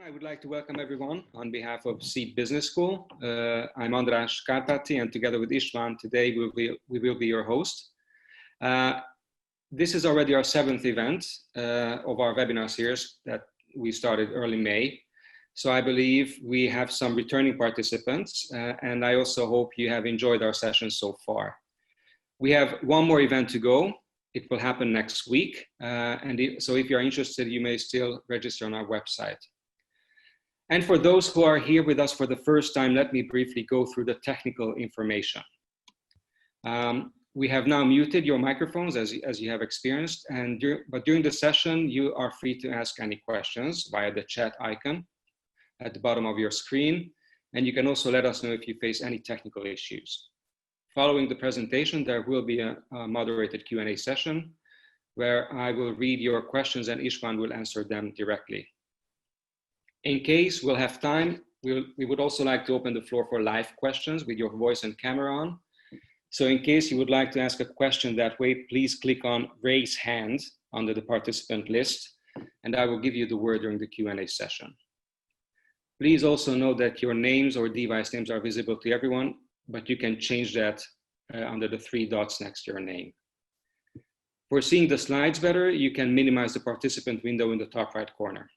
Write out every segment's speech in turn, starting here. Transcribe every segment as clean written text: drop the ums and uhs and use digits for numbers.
I would like to welcome everyone on behalf of Seed Business School. I'm András Kárpáti, and together with István, today we will be your host. This is already our 7th event of our webinar series that we started early May. So I believe we have some returning participants, and I also hope you have enjoyed our sessions so far. We have one more event to go. It will happen next week. So if you're interested, you may still register on our website. And for those who are here with us for the first time, let me briefly go through the technical information. We have now muted your microphones as you have experienced, but during the session, you are free to ask any questions via the chat icon at the bottom of your screen. And you can also let us know if you face any technical issues. Following the presentation, there will be a moderated Q&A session where I will read your questions and István will answer them directly. In case we'll have time, we would also like to open the floor for live questions with your voice and camera on. So in case you would like to ask a question that way, please click on raise hand under the participant list, and I will give you the word during the Q&A session. Please also note that your names or device names are visible to everyone, but you can change that under the 3 dots next to your name. For seeing the slides better, you can minimize the participant window in the top right corner.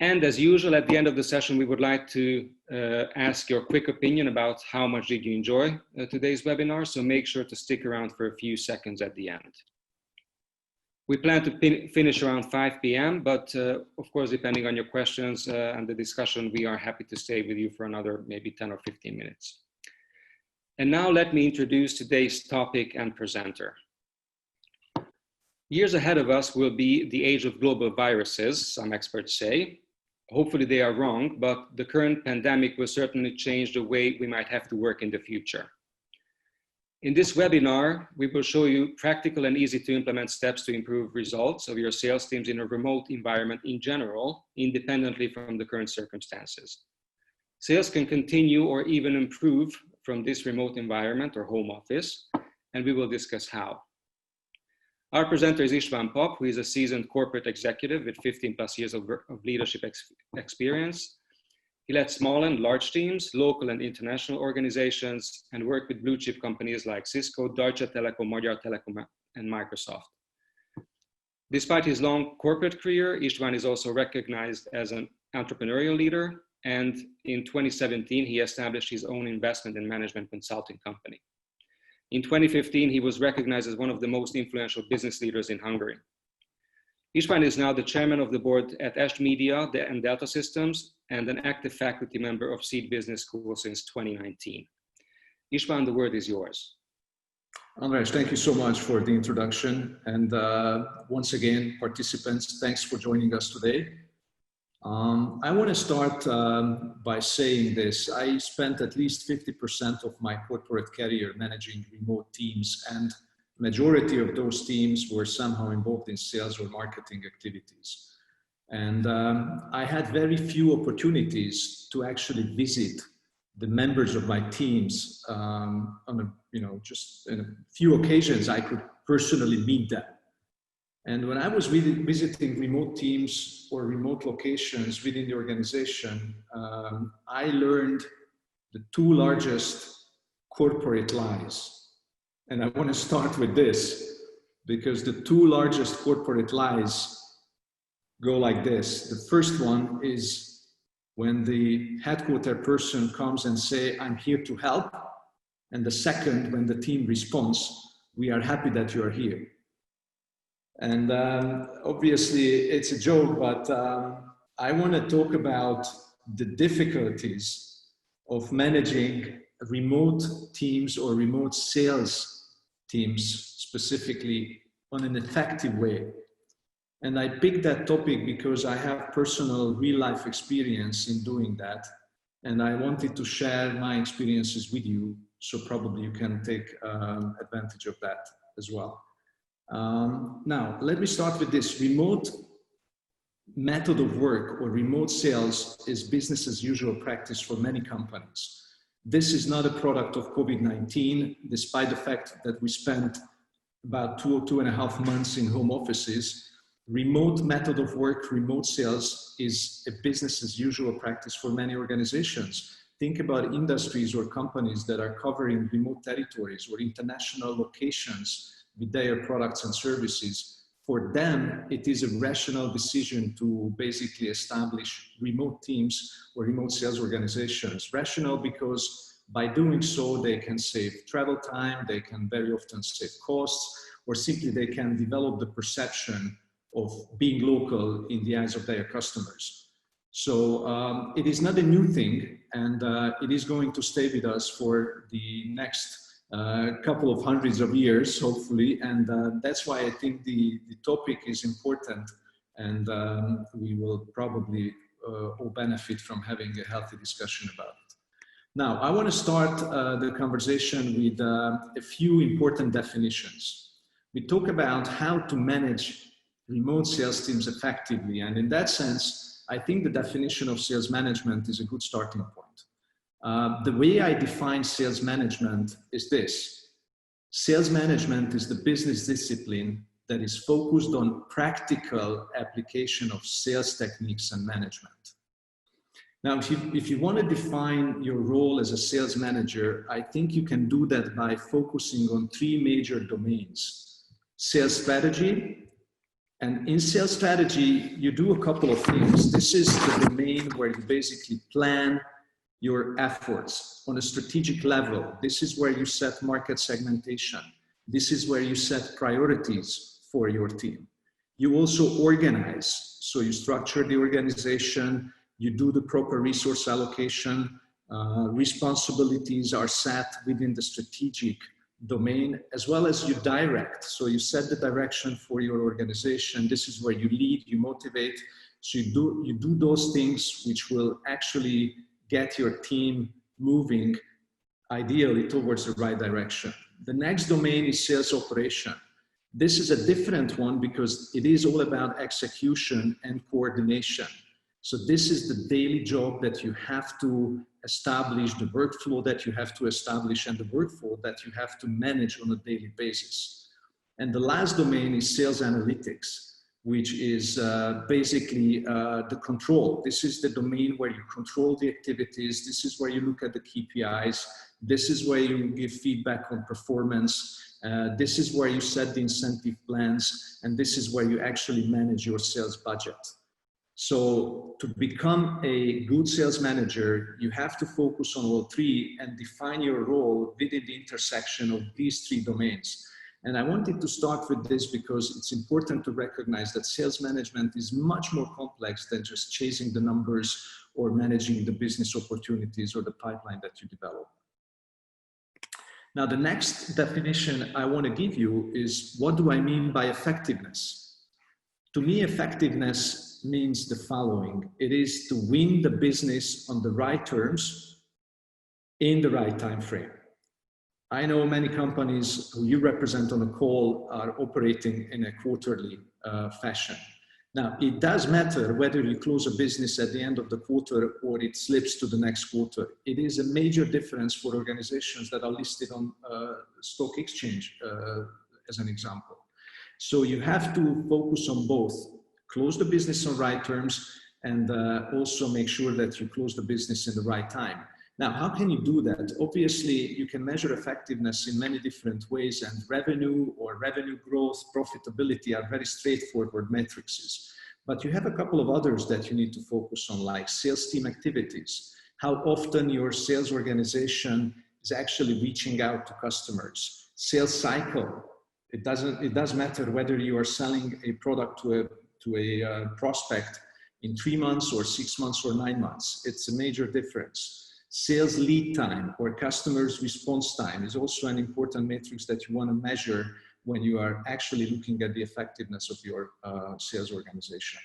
And as usual, at the end of the session, we would like to ask your quick opinion about how much did you enjoy today's webinar. So make sure to stick around for a few seconds at the end. We plan to finish around 5 p.m., but of course, depending on your questions and the discussion, we are happy to stay with you for another maybe 10 or 15 minutes. And now let me introduce today's topic and presenter. Years ahead of us will be the age of global viruses, some experts say. Hopefully they are wrong, but the current pandemic will certainly change the way we might have to work in the future. In this webinar, we will show you practical and easy to implement steps to improve results of your sales teams in a remote environment in general, independently from the current circumstances. Sales can continue or even improve from this remote environment or home office, and we will discuss how. Our presenter is István Papp, who is a seasoned corporate executive with 15+ years of leadership experience. He led small and large teams, local and international organizations, and worked with blue chip companies like Cisco, Deutsche Telekom, Magyar Telekom, and Microsoft. Despite his long corporate career, István is also recognized as an entrepreneurial leader, and in 2017, he established his own investment and management consulting company. In 2015, he was recognized as one of the most influential business leaders in Hungary. István is now the chairman of the board at Est Media and Delta Systems and an active faculty member of Seed Business School since 2019. István, the word is yours. András, thank you so much for the introduction. And once again, participants, thanks for joining us today. I want to start by saying this. I spent at least 50% of my corporate career managing remote teams, and majority of those teams were somehow involved in sales or marketing activities. And I had very few opportunities to actually visit the members of my teams just in a few occasions I could personally meet them. And when I was visiting remote teams or remote locations within the organization, I learned the 2 largest corporate lies. And I want to start with this, because the 2 largest corporate lies go like this. The first one is when the headquarter person comes and say, "I'm here to help." And the second, when the team responds, "We are happy that you are here." And obviously it's a joke, but I want to talk about the difficulties of managing remote teams or remote sales teams specifically on an effective way. And I picked that topic because I have personal real-life experience in doing that. And I wanted to share my experiences with you, so probably you can take advantage of that as well. Now, let me start with this. Remote method of work or remote sales is business as usual practice for many companies. This is not a product of COVID-19, despite the fact that we spent about 2.5 months in home offices. Remote method of work, remote sales is a business as usual practice for many organizations. Think about industries or companies that are covering remote territories or international locations with their products and services. For them, it is a rational decision to basically establish remote teams or remote sales organizations. Rational because by doing so, they can save travel time, they can very often save costs, or simply they can develop the perception of being local in the eyes of their customers. So it is not a new thing, and it is going to stay with us for the next couple of hundreds of years, hopefully, and that's why I think the topic is important, and we will probably all benefit from having a healthy discussion about it. Now, I want to start the conversation with a few important definitions. We talk about how to manage remote sales teams effectively, and in that sense, I think the definition of sales management is a good starting point. The way I define sales management is this. Sales management is the business discipline that is focused on practical application of sales techniques and management. Now, if you want to define your role as a sales manager, I think you can do that by focusing on three major domains. Sales strategy, and in sales strategy, you do a couple of things. This is the domain where you basically plan your efforts on a strategic level. This is where you set market segmentation. This is where you set priorities for your team. You also organize. So you structure the organization, you do the proper resource allocation, responsibilities are set within the strategic domain, as well as you direct. So you set the direction for your organization. This is where you lead, you motivate. So you do those things which will actually get your team moving ideally towards the right direction. The next domain is sales operation. This is a different one because it is all about execution and coordination. So this is the daily job that you have to establish, the workflow that you have to establish, and the workflow that you have to manage on a daily basis. And the last domain is sales analytics, which is basically the control. This is the domain where you control the activities. This is where you look at the KPIs. This is where you give feedback on performance. This is where you set the incentive plans. And this is where you actually manage your sales budget. So to become a good sales manager, you have to focus on all three and define your role within the intersection of these three domains. And I wanted to start with this because it's important to recognize that sales management is much more complex than just chasing the numbers or managing the business opportunities or the pipeline that you develop. Now, the next definition I want to give you is, what do I mean by effectiveness? To me, effectiveness means the following. It is to win the business on the right terms in the right time frame. I know many companies who you represent on a call are operating in a quarterly fashion. Now, it does matter whether you close a business at the end of the quarter or it slips to the next quarter. It is a major difference for organizations that are listed on stock exchange, as an example. So you have to focus on both. Close the business on right terms and also make sure that you close the business in the right time. Now, how can you do that? Obviously, you can measure effectiveness in many different ways, and revenue or revenue growth, profitability are very straightforward metrics. But you have a couple of others that you need to focus on, like sales team activities, how often your sales organization is actually reaching out to customers, sales cycle. It does matter whether you are selling a product to a prospect in 3 months or 6 months or 9 months. It's a major difference. Sales lead time or customers response time is also an important matrix that you want to measure when you are actually looking at the effectiveness of your sales organization.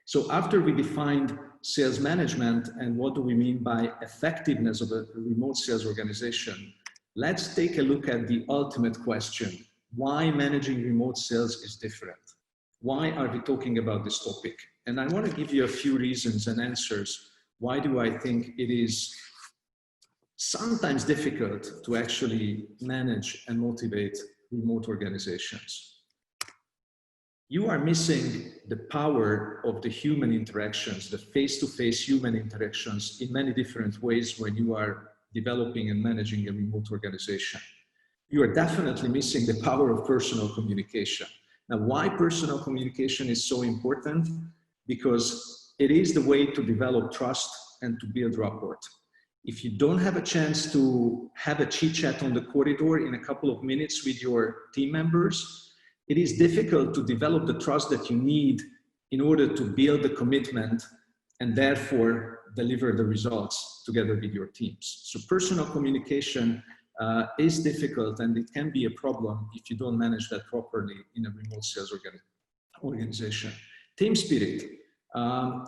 So after we defined sales management and what do we mean by effectiveness of a remote sales organization, let's take a look at the ultimate question. Why managing remote sales is different? Why are we talking about this topic? And I want to give you a few reasons and answers. Why do I think it is sometimes difficult to actually manage and motivate remote organizations? you are missing the power of the human interactions, the face-to-face human interactions in many different ways when you are developing and managing a remote organization. You are definitely missing the power of personal communication. Now, why personal communication is so important? Because it is the way to develop trust and to build rapport. If you don't have a chance to have a chit chat on the corridor in a couple of minutes with your team members, it is difficult to develop the trust that you need in order to build the commitment and therefore deliver the results together with your teams. So personal communication is difficult, and it can be a problem if you don't manage that properly in a remote sales organization. Team spirit.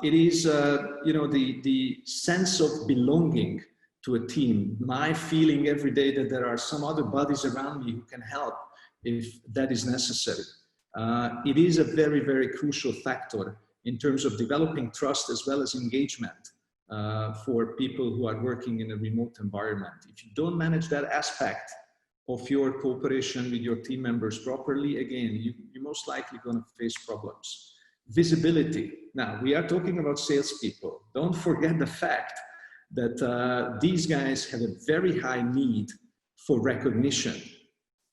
It is, the sense of belonging to a team. My feeling every day that there are some other buddies around me who can help if that is necessary. It is a very, very crucial factor in terms of developing trust as well as engagement for people who are working in a remote environment. If you don't manage that aspect of your cooperation with your team members properly, again, you're most likely going to face problems. Visibility. Now, we are talking about salespeople. Don't forget the fact that these guys have a very high need for recognition.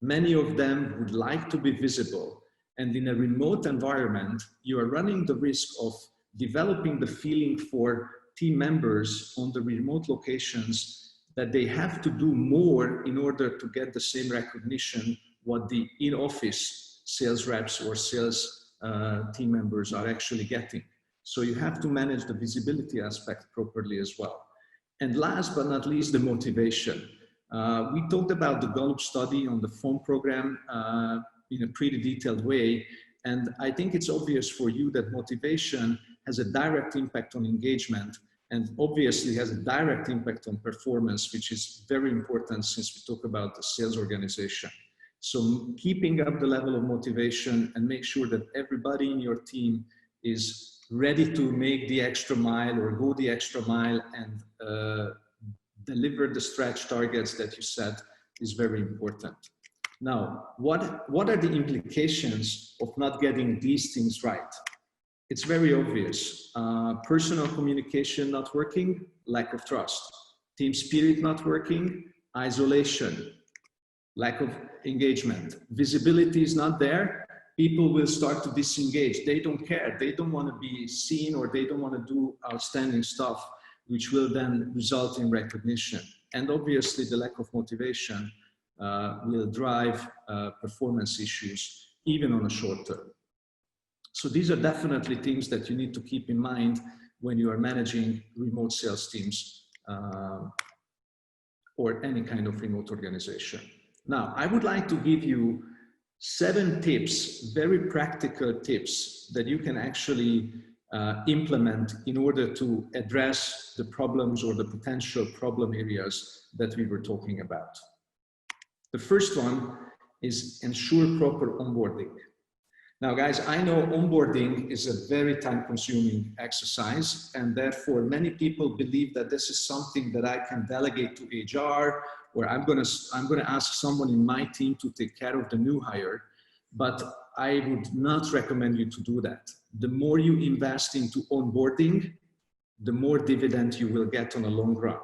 Many of them would like to be visible. And in a remote environment, you are running the risk of developing the feeling for team members on the remote locations that they have to do more in order to get the same recognition what the in-office sales reps or sales team members are actually getting. So you have to manage the visibility aspect properly as well. And last but not least, the motivation. We talked about the Gallup study on the phone program in a pretty detailed way. And I think it's obvious for you that motivation has a direct impact on engagement and obviously has a direct impact on performance, which is very important since we talk about the sales organization. So keeping up the level of motivation and make sure that everybody in your team is ready to make the extra mile or go the extra mile and deliver the stretch targets that you set is very important. Now, what are the implications of not getting these things right? It's very obvious. Personal communication not working, lack of trust. Team spirit not working, isolation, lack of engagement. Visibility is not there. People will start to disengage. They don't care. They don't want to be seen, or they don't want to do outstanding stuff, which will then result in recognition. And obviously the lack of motivation will drive performance issues, even on a short term. So these are definitely things that you need to keep in mind when you are managing remote sales teams or any kind of remote organization. Now, I would like to give you 7 tips, very practical tips that you can actually implement in order to address the problems or the potential problem areas that we were talking about. The first one is ensure proper onboarding. Now, guys, I know onboarding is a very time-consuming exercise, and therefore many people believe that this is something that I can delegate to HR, or I'm gonna ask someone in my team to take care of the new hire. But I would not recommend you to do that. The more you invest into onboarding, the more dividend you will get on a long run.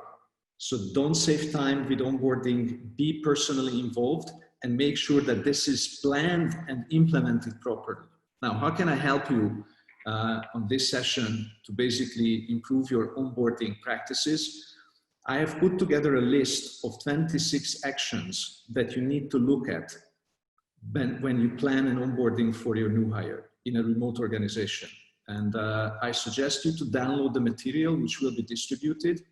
So don't save time with onboarding, be personally involved, and make sure that this is planned and implemented properly. Now, how can I help you on this session to basically improve your onboarding practices? I have put together a list of 26 actions that you need to look at when you plan an onboarding for your new hire in a remote organization. And I suggest you to download the material, which will be distributed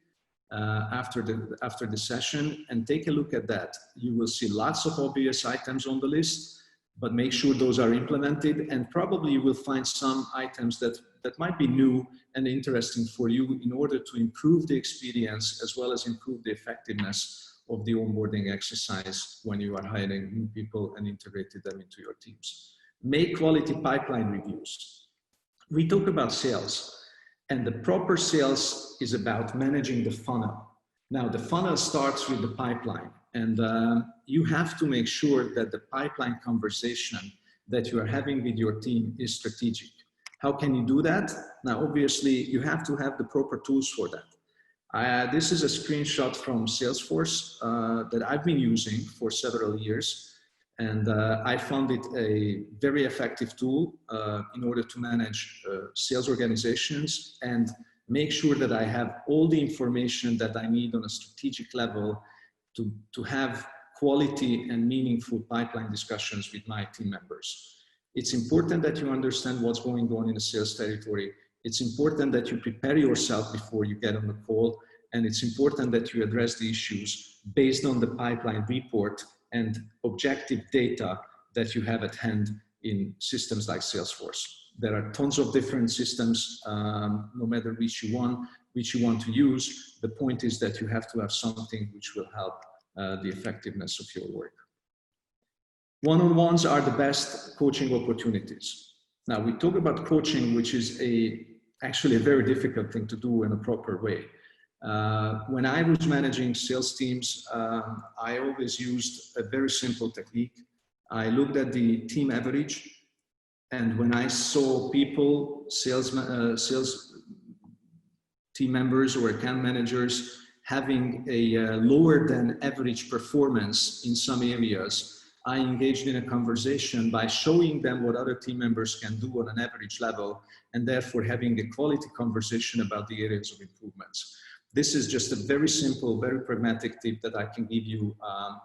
after the session, and take a look at that. You will see lots of obvious items on the list, but make sure those are implemented, and probably you will find some items that might be new and interesting for you in order to improve the experience as well as improve the effectiveness of the onboarding exercise when you are hiring new people and integrating them into your teams. Make quality pipeline reviews. We talk about sales. And the proper sales is about managing the funnel. Now, the funnel starts with the pipeline, and you have to make sure that the pipeline conversation that you are having with your team is strategic. How can you do that? Now, obviously, you have to have the proper tools for that. This is a screenshot from Salesforce that I've been using for several years. And I found it a very effective tool in order to manage sales organizations and make sure that I have all the information that I need on a strategic level to have quality and meaningful pipeline discussions with my team members. It's important that you understand what's going on in a sales territory. It's important that you prepare yourself before you get on the call. And it's important that you address the issues based on the pipeline report and objective data that you have at hand in systems like Salesforce. There are tons of different systems, no matter which you want to use. The point is that you have to have something which will help the effectiveness of your work. One-on-ones are the best coaching opportunities. Now, we talk about coaching, which is actually a very difficult thing to do in a proper way. When I was managing sales teams, I always used a very simple technique. I looked at the team average, and when I saw people, sales team members or account managers having a lower than average performance in some areas, I engaged in a conversation by showing them what other team members can do on an average level, and therefore having a quality conversation about the areas of improvements. This is just a very simple, very pragmatic tip that I can give you,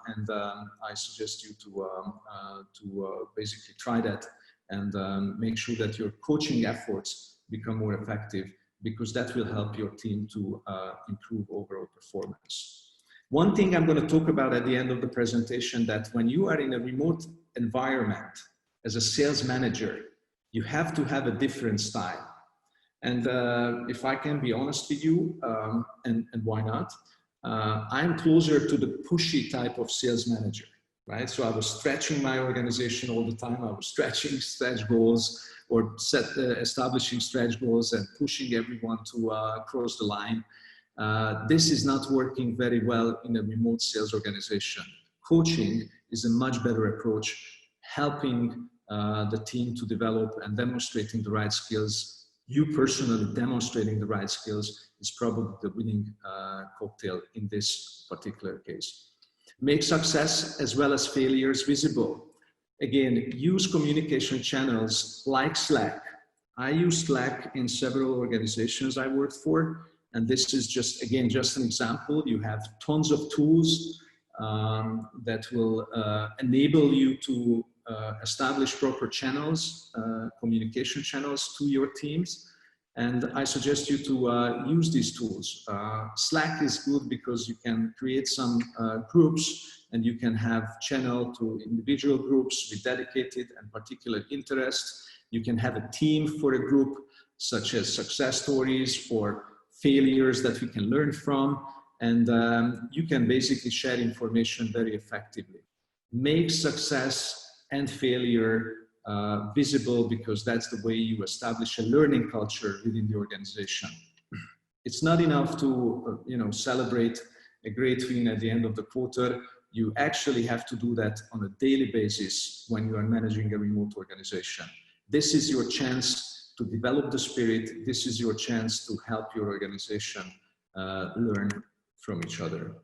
and I suggest you to basically try that and make sure that your coaching efforts become more effective, because that will help your team to improve overall performance. One thing I'm going to talk about at the end of the presentation, that when you are in a remote environment as a sales manager, you have to have a different style. And if I can be honest with you, and why not, I'm closer to the pushy type of sales manager, right? So I was stretching my organization all the time. I was stretching stretch goals or establishing stretch goals and pushing everyone to cross the line. This is not working very well in a remote sales organization. Coaching is a much better approach, helping the team to develop and demonstrating the right skills. You personally demonstrating the right skills is probably the winning cocktail in this particular case. Make success as well as failures visible. Again, use communication channels like Slack. I use Slack in several organizations I worked for. And this is just, again, just an example. You have tons of tools that will enable you to establish proper channels, communication channels to your teams. And I suggest you to use these tools. Slack is good because you can create some groups, and you can have channel to individual groups with dedicated and particular interests. You can have a team for a group, such as success stories or failures that we can learn from. And you can basically share information very effectively. Make success and failure visible, because that's the way you establish a learning culture within the organization. It's not enough to celebrate a great win at the end of the quarter. You actually have to do that on a daily basis when you are managing a remote organization. This is your chance to develop the spirit. This is your chance to help your organization learn from each other.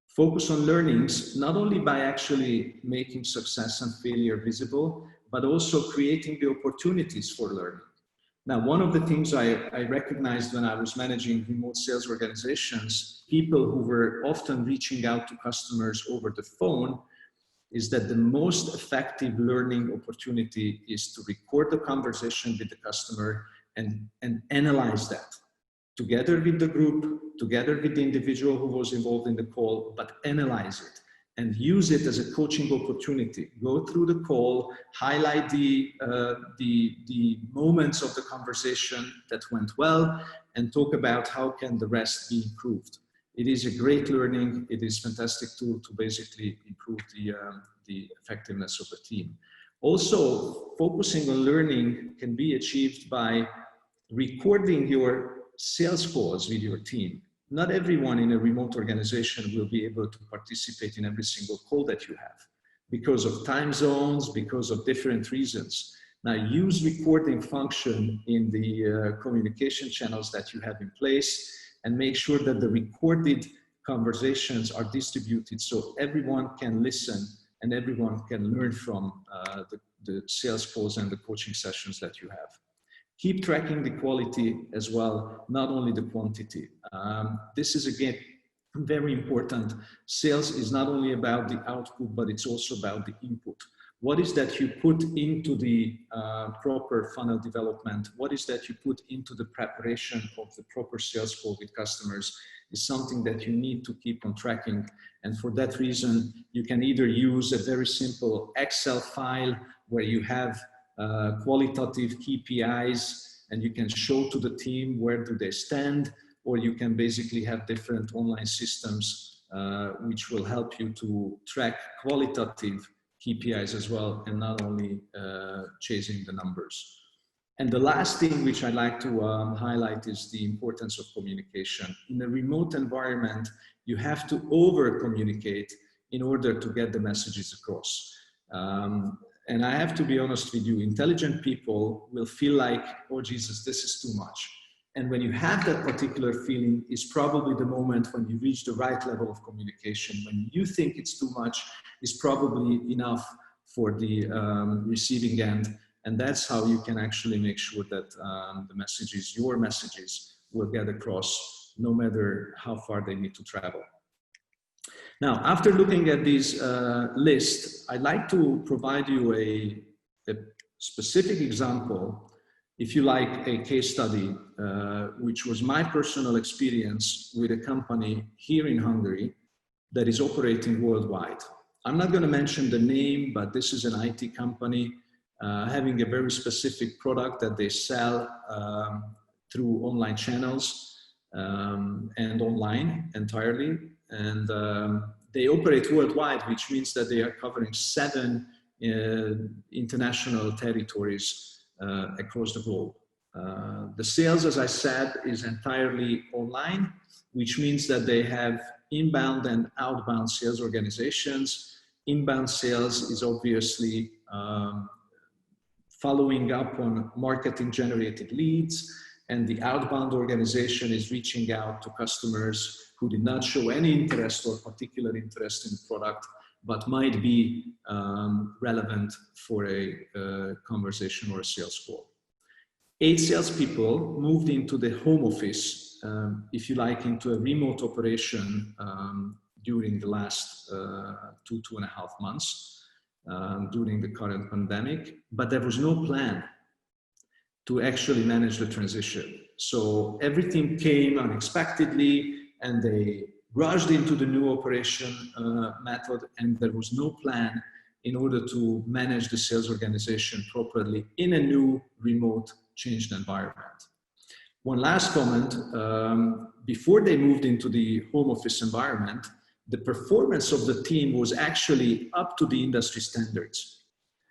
Focus on learnings, not only by actually making success and failure visible, but also creating the opportunities for learning. Now, one of the things I recognized when I was managing remote sales organizations, people who were often reaching out to customers over the phone, is that the most effective learning opportunity is to record the conversation with the customer and analyze that together with the group, together with the individual who was involved in the call, but analyze it and use it as a coaching opportunity. Go through the call, highlight the moments of the conversation that went well, and talk about how can the rest be improved. It is a great learning. It is a fantastic tool to basically improve the effectiveness of the team. Also, focusing on learning can be achieved by recording your sales calls with your team. Not everyone in a remote organization will be able to participate in every single call that you have. because of time zones, because of different reasons. Now use recording function in the communication channels that you have in place, and make sure that the recorded conversations are distributed so everyone can listen and everyone can learn from the sales calls and the coaching sessions that you have. Keep tracking the quality as well, not only the quantity. This is again very important. Sales is not only about the output, but it's also about the input. What is that you put into the proper funnel development? What is that you put into the preparation of the proper sales call with customers is something that you need to keep on tracking. And for that reason, you can either use a very simple Excel file where you have qualitative KPIs and you can show to the team where do they stand, or you can basically have different online systems which will help you to track qualitative KPIs as well, and not only chasing the numbers. And the last thing which I'd like to highlight is the importance of communication. In a remote environment, you have to over-communicate in order to get the messages across. And I have to be honest with you, intelligent people will feel like, oh Jesus, this is too much. And when you have that particular feeling, is probably the moment when you reach the right level of communication. When you think it's too much, is probably enough for the receiving end. And that's how you can actually make sure that the messages, your messages, will get across no matter how far they need to travel. Now, after looking at this list, I'd like to provide you a specific example, if you like, a case study, which was my personal experience with a company here in Hungary that is operating worldwide. I'm not going to mention the name, but this is an IT company having a very specific product that they sell through online channels and online entirely. And they operate worldwide, which means that they are covering 7 international territories across the globe. The sales, as I said, is entirely online, which means that they have inbound and outbound sales organizations. Inbound sales is obviously following up on marketing generated leads, and the outbound organization is reaching out to customers who did not show any interest or particular interest in the product, but might be relevant for a conversation or a sales call. 8 salespeople moved into the home office, if you like, into a remote operation during the last 2.5 months during the current pandemic, but there was no plan to actually manage the transition. So everything came unexpectedly, and they rushed into the new operation method, and there was no plan in order to manage the sales organization properly in a new remote changed environment. One last comment, before they moved into the home office environment, the performance of the team was actually up to the industry standards.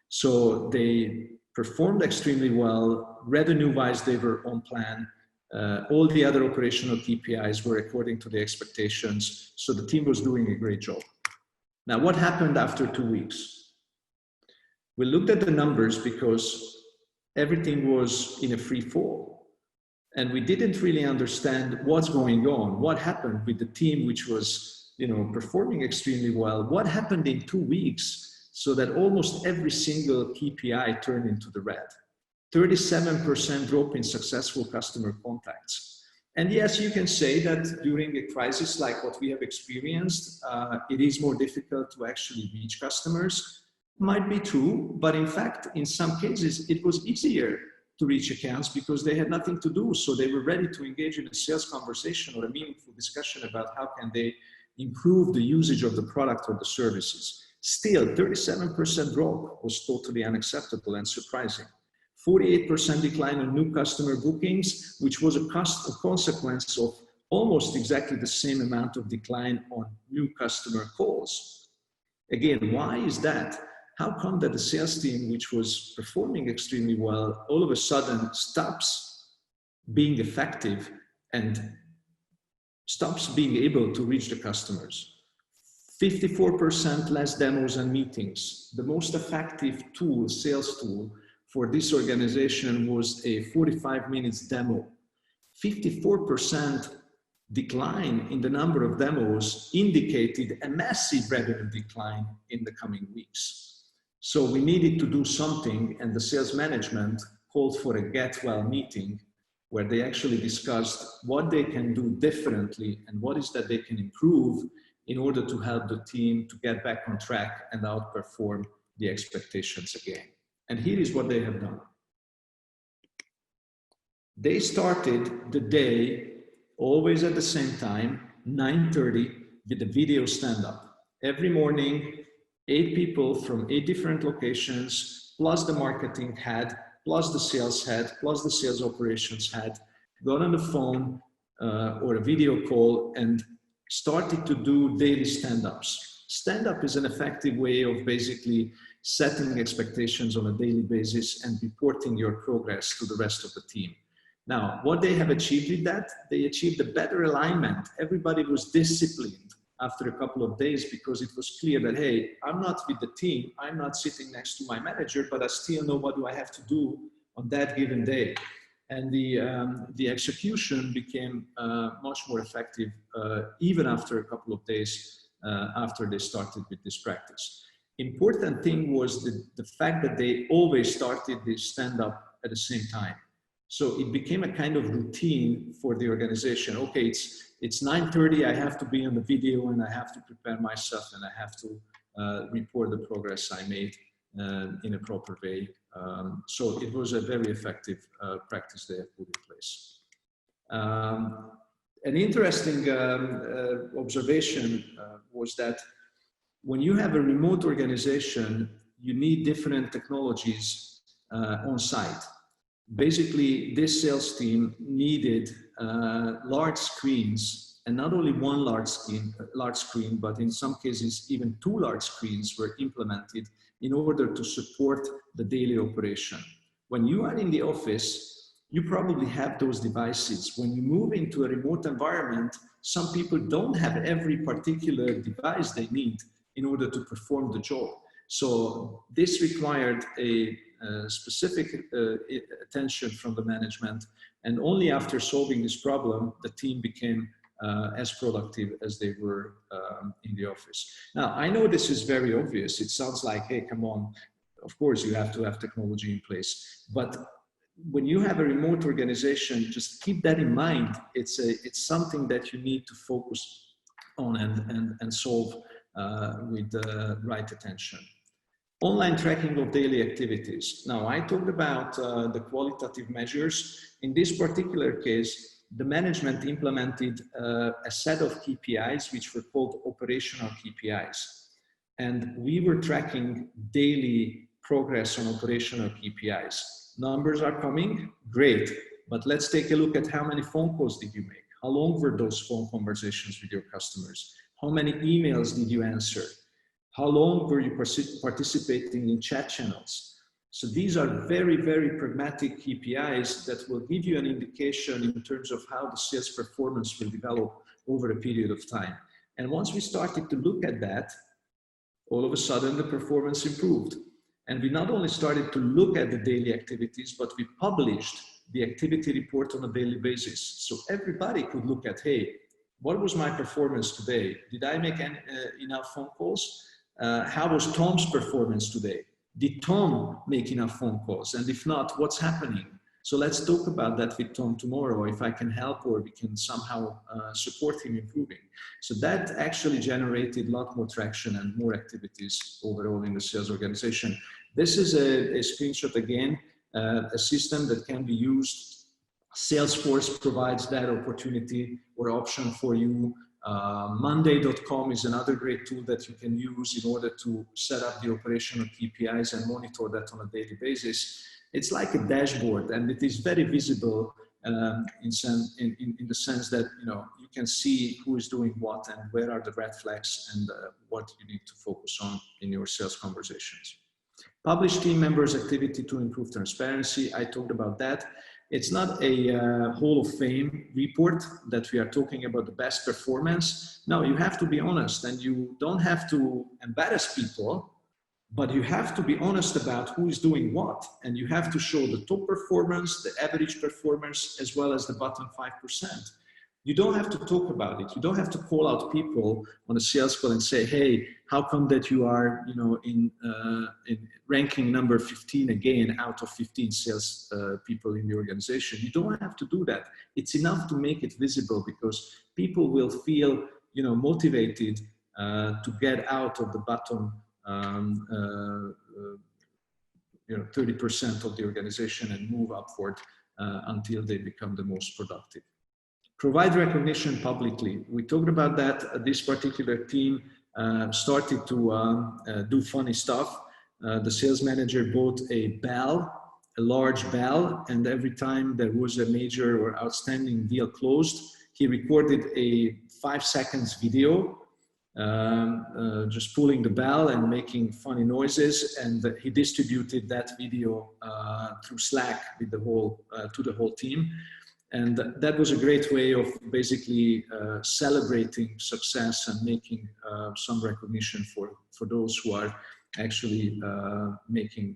So they performed extremely well, revenue-wise they were on plan, all the other operational KPIs were according to the expectations, so the team was doing a great job. Now, what happened after 2 weeks? We looked at the numbers because everything was in a free fall, and we didn't really understand what's going on, what happened with the team which was, you know, performing extremely well, what happened in 2 weeks so that almost every single KPI turned into the red. 37% drop in successful customer contacts. And yes, you can say that during a crisis like what we have experienced, it is more difficult to actually reach customers. Might be true, but in fact, in some cases, it was easier to reach accounts because they had nothing to do. So they were ready to engage in a sales conversation or a meaningful discussion about how can they improve the usage of the product or the services. Still, 37% drop was totally unacceptable and surprising. 48% decline on new customer bookings, which was a consequence of almost exactly the same amount of decline on new customer calls. Again, why is that? How come that the sales team, which was performing extremely well, all of a sudden stops being effective and stops being able to reach the customers? 54% less demos and meetings. The most effective tool, sales tool for this organization was a 45 minutes demo. 54% decline in the number of demos indicated a massive revenue decline in the coming weeks. So we needed to do something, and the sales management called for a get well meeting where they actually discussed what they can do differently and what is that they can improve in order to help the team to get back on track and outperform the expectations again. And here is what they have done. They started the day always at the same time, 9:30, with a video stand-up. Every morning, 8 people from 8 different locations, plus the marketing head, plus the sales head, plus the sales operations head, got on the phone or a video call and started to do daily stand-ups. Stand-up is an effective way of basically setting expectations on a daily basis and reporting your progress to the rest of the team. Now, what they have achieved with that, they achieved a better alignment. Everybody was disciplined after a couple of days because it was clear that, hey, I'm not with the team, I'm not sitting next to my manager, but I still know what do I have to do on that given day. And the execution became much more effective even after a couple of days after they started with this practice. Important thing was the fact that they always started this stand-up at the same time. So it became a kind of routine for the organization. Okay, it's 9:30, I have to be on the video and I have to prepare myself and I have to report the progress I made in a proper way. So it was a very effective practice they have put in place. An interesting observation was that when you have a remote organization, you need different technologies on site. Basically, this sales team needed large screens, and not only one large screen, but in some cases, even 2 large screens were implemented in order to support the daily operation. When you are in the office, you probably have those devices. When you move into a remote environment, some people don't have every particular device they need in order to perform the job. So this required a specific attention from the management, and only after solving this problem, the team became as productive as they were in the office. Now, I know this is very obvious. It sounds like, hey, come on, of course you have to have technology in place. But when you have a remote organization, just keep that in mind. It's something that you need to focus on and solve with the right attention. Online tracking of daily activities. Now, I talked about the qualitative measures. In this particular case, the management implemented a set of KPIs, which were called operational KPIs. And we were tracking daily progress on operational KPIs. Numbers are coming, great. But let's take a look at how many phone calls did you make? How long were those phone conversations with your customers? How many emails did you answer? How long were you participating in chat channels? So these are very, very pragmatic KPIs that will give you an indication in terms of how the sales performance will develop over a period of time. And once we started to look at that, all of a sudden the performance improved. And we not only started to look at the daily activities, but we published the activity report on a daily basis. So everybody could look at, hey, what was my performance today? Did I make enough phone calls? How was Tom's performance today? Did Tom make enough phone calls? And if not, what's happening? So let's talk about that with Tom tomorrow, if I can help or we can somehow support him improving. So that actually generated a lot more traction and more activities overall in the sales organization. This is a screenshot again, a system that can be used. Salesforce provides that opportunity or option for you. Monday.com is another great tool that you can use in order to set up the operational KPIs and monitor that on a daily basis. It's like a dashboard, and it is very visible in the sense that you can see who is doing what and where are the red flags and what you need to focus on in your sales conversations. Publish team members' activity to improve transparency. I talked about that. It's not a Hall of Fame report that we are talking about the best performance. No, you have to be honest, and you don't have to embarrass people, but you have to be honest about who is doing what. And you have to show the top performance, the average performance, as well as the bottom 5%. You don't have to talk about it. You don't have to call out people on a sales call and say, hey, how come that you are, you know, in ranking number 15 again out of 15 sales people in the organization? You don't have to do that. It's enough to make it visible, because people will feel, you know, motivated to get out of the bottom 30% of the organization and move upward until they become the most productive. Provide recognition publicly. We talked about that. This particular team started to do funny stuff. The sales manager bought a bell, a large bell, and every time there was a major or outstanding deal closed, he recorded a 5 seconds video, just pulling the bell and making funny noises, and he distributed that video through Slack with the whole to the whole team. And that was a great way of basically celebrating success and making some recognition for those who are actually making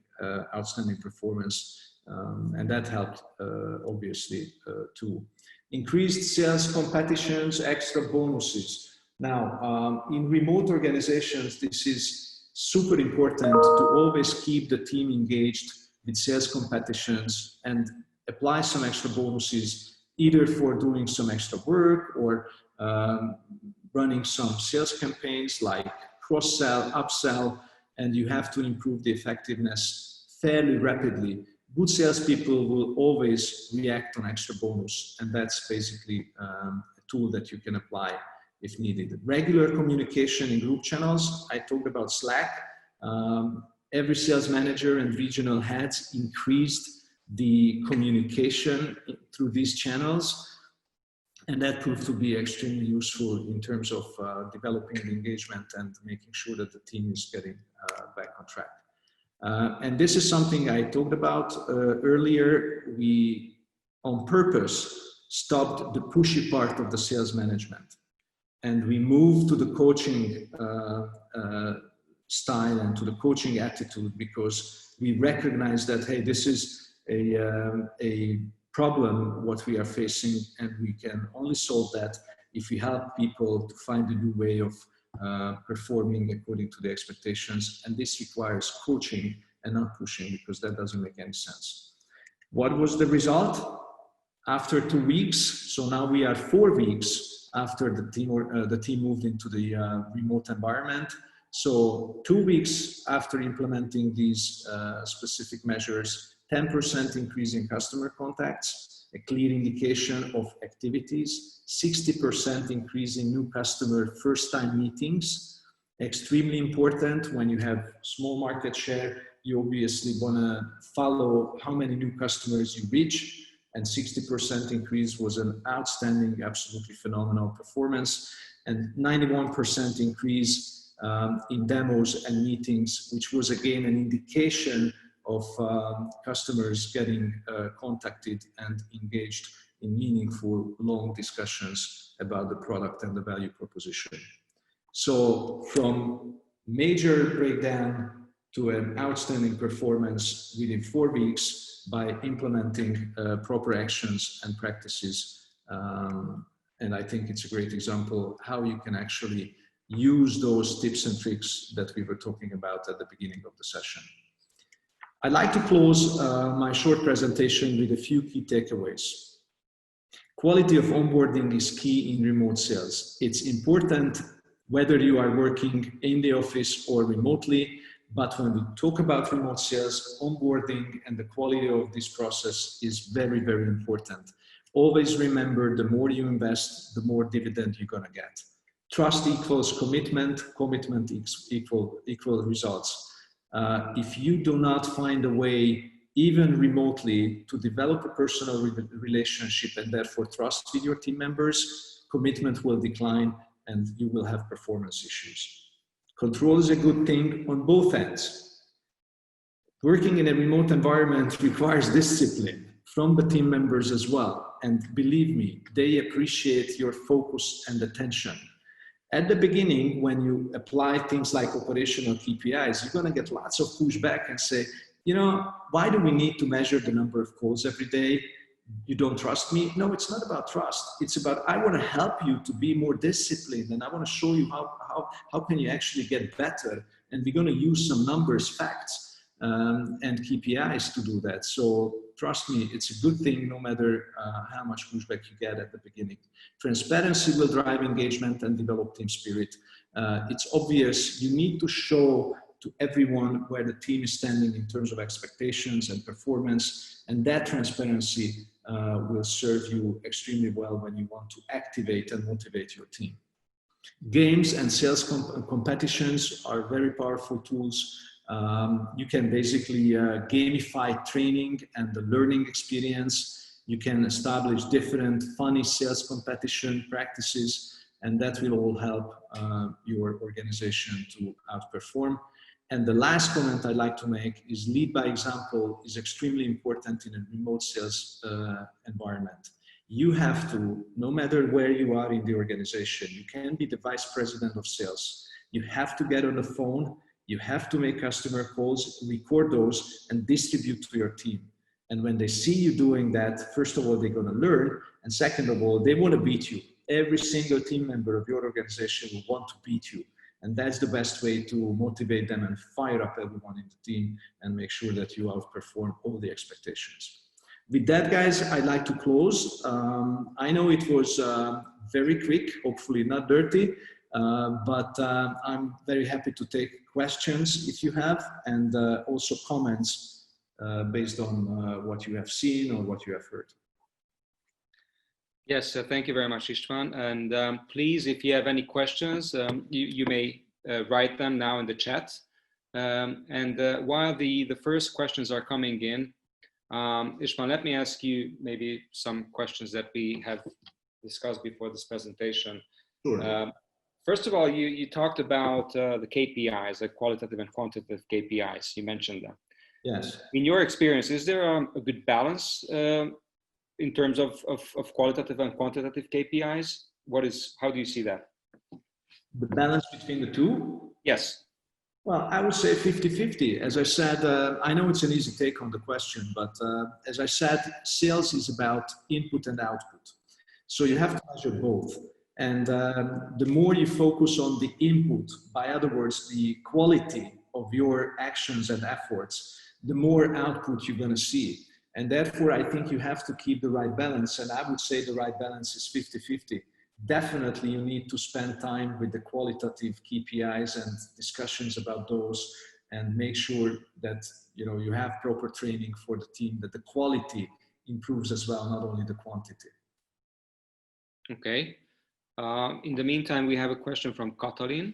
outstanding performance. And that helped, obviously, too. Increased sales competitions, extra bonuses. Now, in remote organizations, this is super important to always keep the team engaged with sales competitions and apply some extra bonuses, either for doing some extra work or running some sales campaigns like cross-sell, upsell, and you have to improve the effectiveness fairly rapidly. Good salespeople will always react on extra bonus, and that's basically a tool that you can apply if needed. Regular communication in group channels. I talked about Slack. Every sales manager and regional heads increased the communication through these channels, and that proved to be extremely useful in terms of developing the engagement and making sure that the team is getting back on track. And this is something I talked about earlier. We, on purpose, stopped the pushy part of the sales management, and we moved to the coaching style and to the coaching attitude, because we recognize that, hey, this is a problem what we are facing, and we can only solve that if we help people to find a new way of performing according to the expectations. And this requires coaching and not pushing, because that doesn't make any sense. What was the result? After 2 weeks, so now we are 4 weeks after the team moved into the remote environment. So 2 weeks after implementing these specific measures, 10% increase in customer contacts, a clear indication of activities, 60% increase in new customer first-time meetings. Extremely important when you have small market share, you obviously want to follow how many new customers you reach, and 60% increase was an outstanding, absolutely phenomenal performance, and 91% increase in demos and meetings, which was again an indication of customers getting contacted and engaged in meaningful, long discussions about the product and the value proposition. So from major breakdown to an outstanding performance within 4 weeks by implementing proper actions and practices. And I think it's a great example how you can actually use those tips and tricks that we were talking about at the beginning of the session. I'd like to close my short presentation with a few key takeaways. Quality of onboarding is key in remote sales. It's important whether you are working in the office or remotely, but when we talk about remote sales, onboarding and the quality of this process is very, very important. Always remember, the more you invest, the more dividend you're gonna get. Trust equals commitment, commitment equal results. If you do not find a way, even remotely, to develop a personal relationship and therefore trust with your team members, commitment will decline and you will have performance issues. Control is a good thing on both ends. Working in a remote environment requires discipline. from the team members as well. And believe me, they appreciate your focus and attention. At the beginning, when you apply things like operational KPIs, you're going to get lots of pushback and say, you know, why do we need to measure the number of calls every day? You don't trust me? No, it's not about trust. It's about, I want to help you to be more disciplined, and I want to show you how can you actually get better. And we're going to use some numbers, facts, and KPIs to do that. So trust me, it's a good thing no matter how much pushback you get at the beginning. Transparency will drive engagement and develop team spirit. It's obvious you need to show to everyone where the team is standing in terms of expectations and performance, and that transparency will serve you extremely well when you want to activate and motivate your team. Games and sales competitions are very powerful tools. You can basically gamify training and the learning experience. You can establish different funny sales competition practices, and that will all help your organization to outperform. And the last comment I'd like to make is lead by example is extremely important in a remote sales environment. You have to, no matter where you are in the organization, you can be the vice president of sales. You have to get on the phone, you have to make customer calls, record those, and distribute to your team. And when they see you doing that, first of all, they're going to learn. And second of all, they want to beat you. Every single team member of your organization will want to beat you. And that's the best way to motivate them and fire up everyone in the team and make sure that you outperform all the expectations. With that, guys, I'd like to close. I know it was very quick, hopefully not dirty, but I'm very happy to take questions if you have, and also comments based on what you have seen or what you have heard. Yes, thank you very much, István. And please, if you have any questions, you may write them now in the chat. While the first questions are coming in, István, let me ask you maybe some questions that we have discussed before this presentation. Sure. First of all, you talked about the KPIs, the qualitative and quantitative KPIs. You mentioned them. Yes. In your experience, is there a good balance in terms of qualitative and quantitative KPIs? How do you see that? The balance between the two? Yes. Well, I would say 50-50. As I said, I know it's an easy take on the question, but as I said, sales is about input and output. So you have to measure both. And the more you focus on the input, by other words, the quality of your actions and efforts, the more output you're going to see. And therefore, I think you have to keep the right balance. And I would say the right balance is 50-50. Definitely, you need to spend time with the qualitative KPIs and discussions about those, and make sure that you have proper training for the team, that the quality improves as well, not only the quantity. Okay. In the meantime, we have a question from Katalin.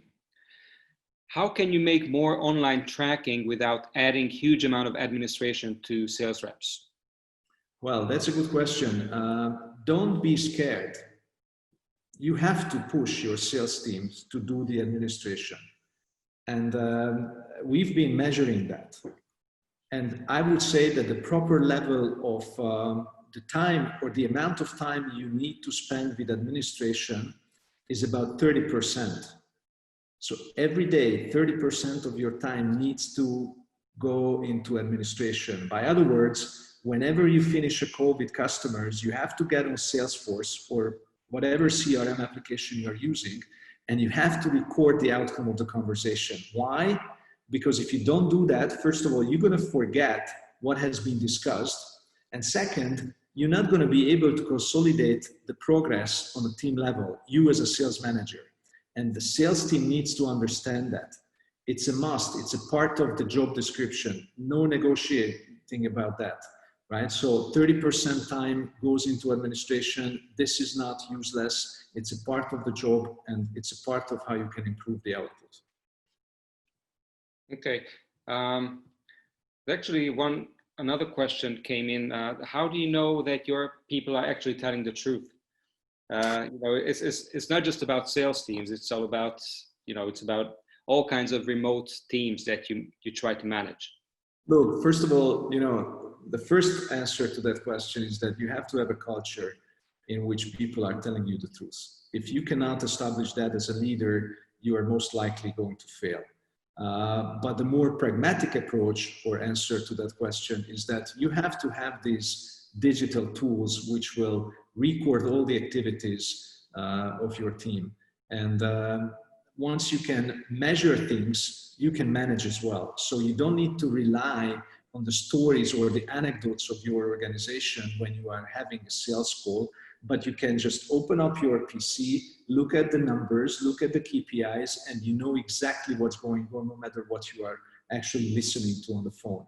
How can you make more online tracking without adding huge amount of administration to sales reps? Well, that's a good question. Don't be scared. You have to push your sales teams to do the administration. And we've been measuring that. And I would say that the proper level of the time or the amount of time you need to spend with administration is about 30%. So every day, 30% of your time needs to go into administration. By other words, whenever you finish a call with customers, you have to get on Salesforce or whatever CRM application you're using, and you have to record the outcome of the conversation. Why? Because if you don't do that, first of all, you're going to forget what has been discussed. And second, you're not going to be able to consolidate the progress on the team level, you as a sales manager. And the sales team needs to understand that. It's a must. It's a part of the job description. No negotiating about that. Right? So 30% time goes into administration. This is not useless. It's a part of the job, and it's a part of how you can improve the output. Okay. Actually, another question came in. How do you know that your people are actually telling the truth? It's not just about sales teams. It's all about, it's about all kinds of remote teams that you try to manage. Look, first of all, the first answer to that question is that you have to have a culture in which people are telling you the truth. If you cannot establish that as a leader, you are most likely going to fail. But the more pragmatic approach or answer to that question is that you have to have these digital tools which will record all the activities of your team. And once you can measure things, you can manage as well. So you don't need to rely on the stories or the anecdotes of your organization when you are having a sales call, but you can just open up your PC, look at the numbers, look at the KPIs, and you know exactly what's going on no matter what you are actually listening to on the phone.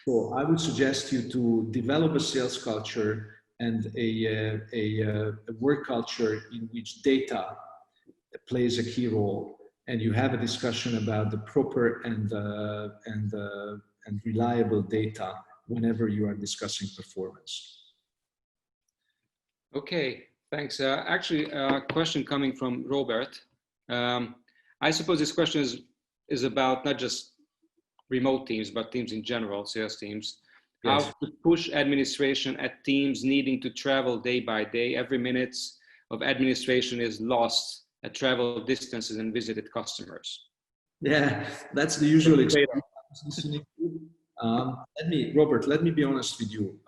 So I would suggest you to develop a sales culture and a work culture in which data plays a key role, and you have a discussion about the proper and reliable data whenever you are discussing performance. Okay, thanks. Actually, a question coming from Robert. I suppose this question is about not just remote teams, but teams in general, sales teams. Yes. How to push administration at teams needing to travel day by day. Every minute of administration is lost at travel distances and visited customers. Yeah, that's the usual experience. Robert, let me be honest with you.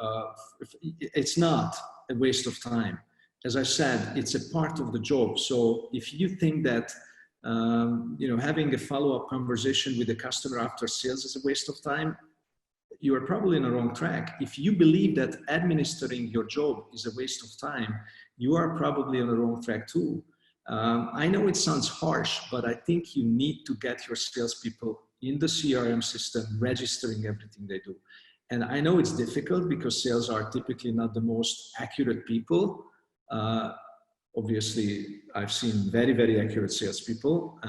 It's not a waste of time. As I said, it's a part of the job. So if you think that having a follow-up conversation with the customer after sales is a waste of time, you are probably on the wrong track. If you believe that administering your job is a waste of time, you are probably on the wrong track too. I know it sounds harsh, but I think you need to get your salespeople in the CRM system, registering everything they do. And I know it's difficult because sales are typically not the most accurate people. Obviously, I've seen very, very accurate salespeople,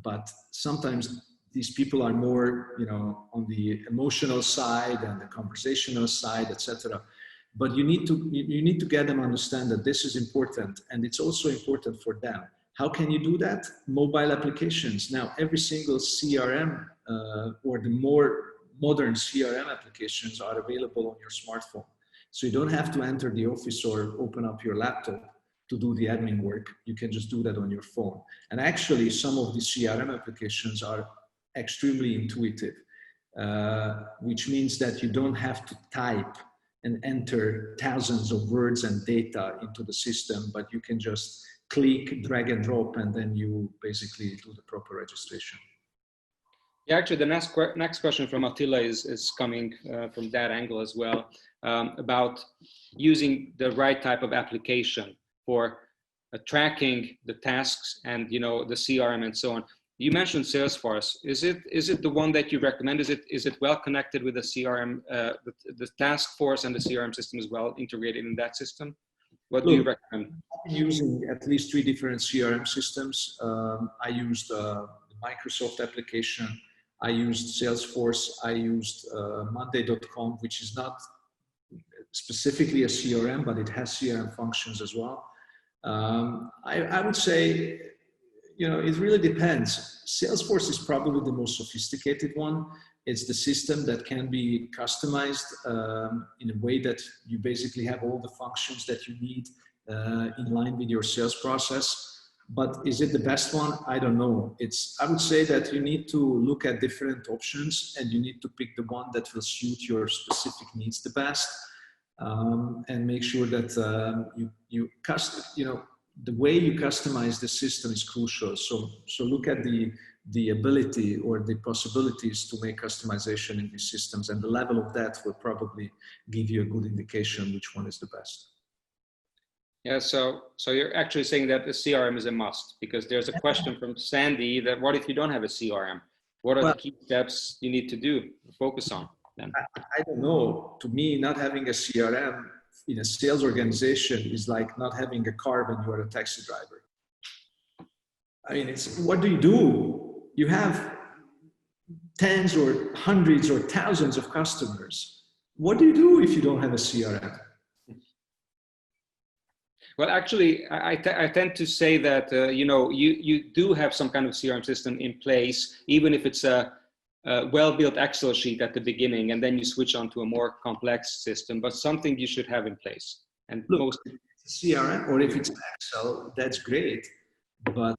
but sometimes these people are more, on the emotional side and the conversational side, etc. But you need to get them to understand that this is important, and it's also important for them. How can you do that? Mobile applications. Now, every single CRM or the more modern CRM applications are available on your smartphone. So you don't have to enter the office or open up your laptop to do the admin work. You can just do that on your phone. And actually, some of the CRM applications are extremely intuitive, which means that you don't have to type and enter thousands of words and data into the system, but you can just click, drag and drop, and then you basically do the proper registration. Yeah, actually, the next question from Attila is coming from that angle as well, about using the right type of application for tracking the tasks and the CRM and so on. You mentioned Salesforce. Is it the one that you recommend? Is it well connected with the CRM, the task force and the CRM system as well, integrated in that system? What do you recommend? I'm using at least 3 different CRM systems. I used the Microsoft application. I used Salesforce. I used Monday.com, which is not specifically a CRM, but it has CRM functions as well. I would say, it really depends. Salesforce is probably the most sophisticated one. It's the system that can be customized in a way that you basically have all the functions that you need in line with your sales process. But is it the best one? I don't know. I would say that you need to look at different options and you need to pick the one that will suit your specific needs the best, and make sure that the way you customize the system is crucial. So look at the ability or the possibilities to make customization in these systems, and the level of that will probably give you a good indication which one is the best. Yeah, so you're actually saying that the CRM is a must, because there's a question from Sandy that what if you don't have a CRM? What are the key steps you need to do, focus on then? I don't know. To me, not having a CRM in a sales organization is like not having a car when you are a taxi driver. I mean, what do? You have tens or hundreds or thousands of customers. What do you do if you don't have a CRM? Well, actually, I tend to say that, you do have some kind of CRM system in place, even if it's a well-built Excel sheet at the beginning, and then you switch on to a more complex system, but something you should have in place. And look, most if it's CRM or if it's Excel, that's great. But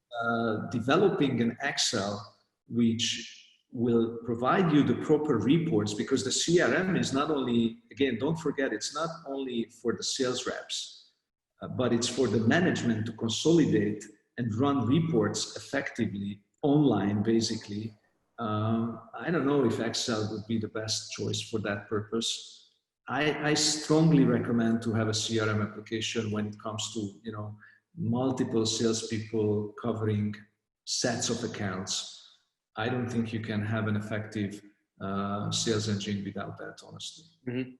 developing an Excel which will provide you the proper reports, because the CRM is not only, again, don't forget, it's not only for the sales reps, but it's for the management to consolidate and run reports effectively online, basically. I don't know if Excel would be the best choice for that purpose. I strongly recommend to have a CRM application when it comes to, you know, multiple salespeople covering sets of accounts. I don't think you can have an effective sales engine without that, honestly. Mm-hmm.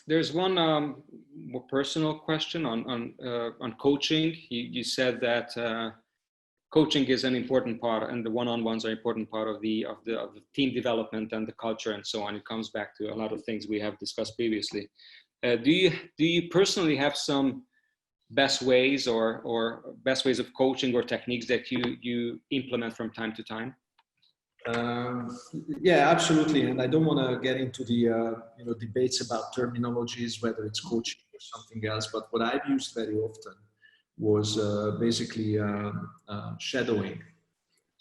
There's one more personal question on coaching. You said that coaching is an important part, and the one-on-ones are an important part of the team development and the culture and so on. It comes back to a lot of things we have discussed previously. Do you personally have some best ways or best ways of coaching or techniques that you implement from time to time? Yeah, absolutely. And I don't want to get into the you know, debates about terminologies, whether it's coaching or something else. But what I've used very often was basically shadowing.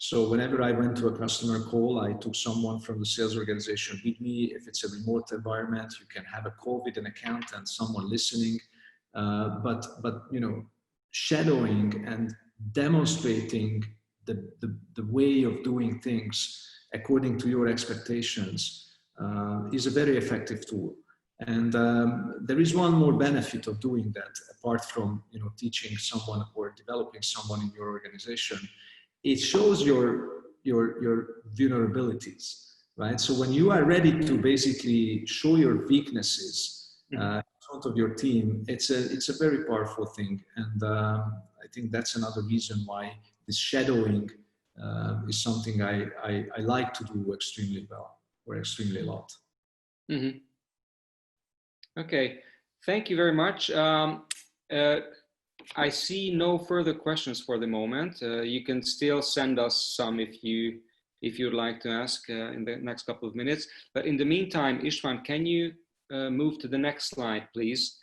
So whenever I went to a customer call, I took someone from the sales organization with me. If it's a remote environment, you can have a call with an accountant, someone listening. But you know, shadowing and demonstrating the way of doing things according to your expectations is a very effective tool. And there is one more benefit of doing that, apart from, you know, teaching someone or developing someone in your organization. It shows your vulnerabilities, right? So when you are ready to basically show your weaknesses in front of your team, it's a very powerful thing. And I think that's another reason why this shadowing is something I like to do extremely well, or extremely a lot. Mm-hmm. Okay, thank you very much. I see no further questions for the moment. You can still send us some if you'd like to ask in the next couple of minutes. But in the meantime, István, can you move to the next slide, please?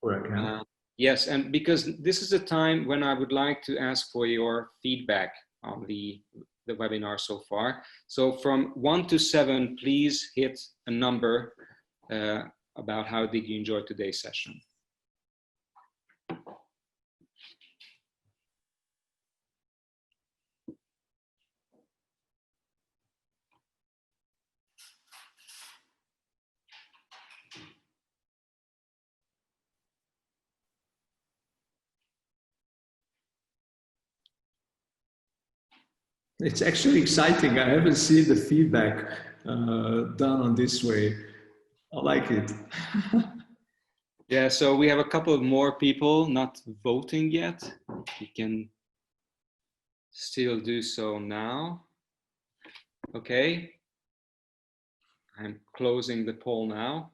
Sure, I can. Yes, and because this is a time when I would like to ask for your feedback on the webinar so far. So from 1 to 7, please hit a number about how did you enjoy today's session. It's actually exciting. I haven't seen the feedback done on this way. I like it. Yeah, so we have a couple of more people not voting yet. You can still do so now. Okay. I'm closing the poll now.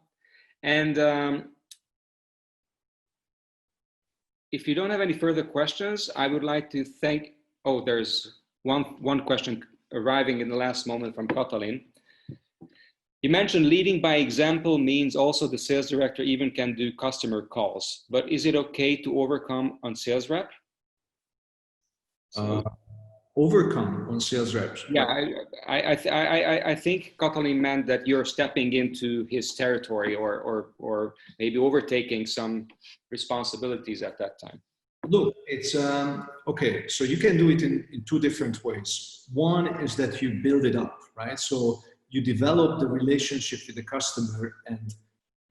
And if you don't have any further questions, I would like to thank, oh, there's one question arriving in the last moment from Katalin. You mentioned leading by example means also the sales director even can do customer calls, but is it okay to overcome on sales rep? Overcome on sales reps. Yeah, I think Katalin meant that you're stepping into his territory or maybe overtaking some responsibilities at that time. Look, it's okay. So you can do it in 2 different ways. One is that you build it up, right? So you develop the relationship with the customer, and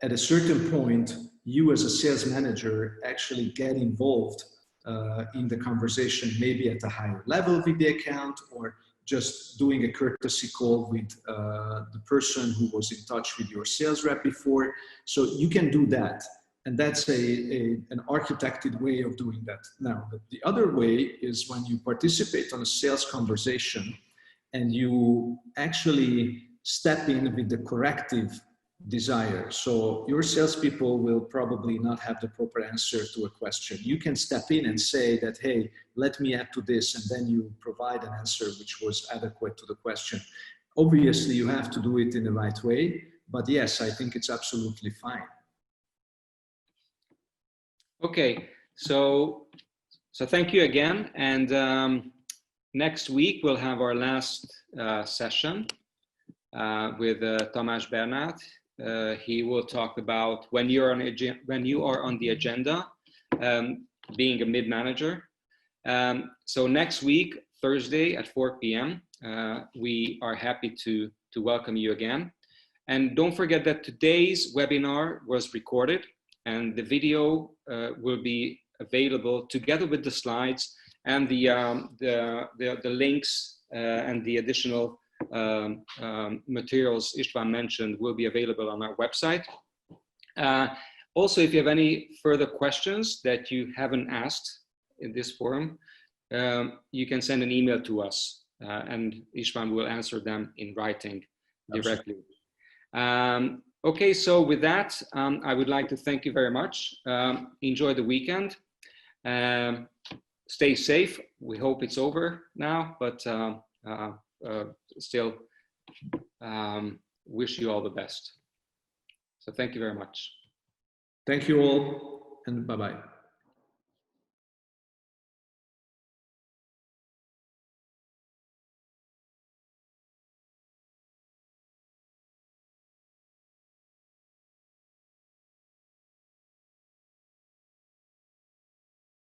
at a certain point, you as a sales manager actually get involved in the conversation, maybe at a higher level with the account, or just doing a courtesy call with the person who was in touch with your sales rep before. So you can do that. And that's an architected way of doing that. Now, the other way is when you participate on a sales conversation and you actually step in with the corrective desire. So your salespeople will probably not have the proper answer to a question. You can step in and say that, hey, let me add to this, and then you provide an answer which was adequate to the question. Obviously, you have to do it in the right way, but yes, I think it's absolutely fine. Okay, so thank you again, and next week we'll have our last session with Tamás Bernát. He will talk about when you are on the agenda, being a mid-manager. So next week, Thursday at 4 p.m., we are happy to welcome you again. And don't forget that today's webinar was recorded, and the video will be available together with the slides and the links and the additional materials István mentioned will be available on our website. Also, if you have any further questions that you haven't asked in this forum, you can send an email to us and István will answer them in writing directly. Okay, so with that, I would like to thank you very much. Enjoy the weekend. Stay safe. We hope it's over now, but still wish you all the best. So thank you very much. Thank you all, and bye-bye.